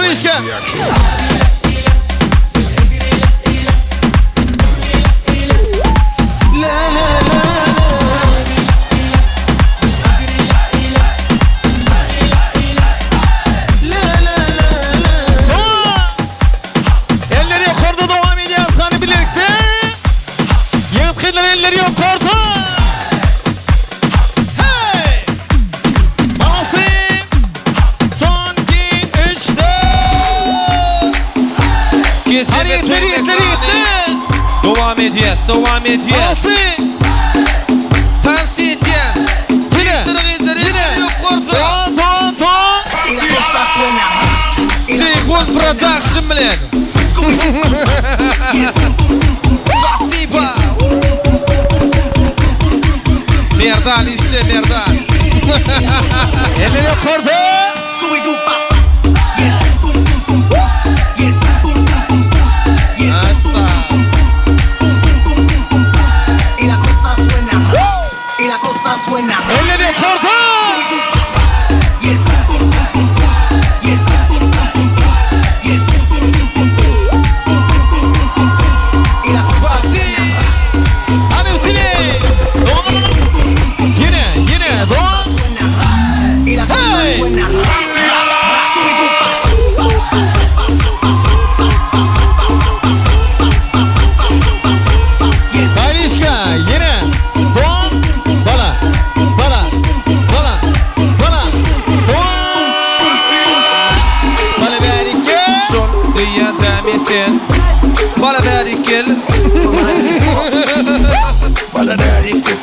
Marishka. Elleri yukarıda devam ediyoruz. Hani birlikte. Yıkılar elleri yukarıda. Hey! Basın. Son 2, 3, 4. Hadi yetleri. Devam ediyoruz. Basın. Tansi ediyen. Yine. Ton. Сигун продакшн bilen. Спасибо. Merdan işe merdan. Elleri yukarıda. Asa. Elleri yukarıda. Hadi Hüseyin'e. Yine. Doğan. Hey! Marishka. Yine. Doğan. Bala. Doğan. Bala berike. Şol dünyada misin? Bana ver ikil. Bana ver ikil.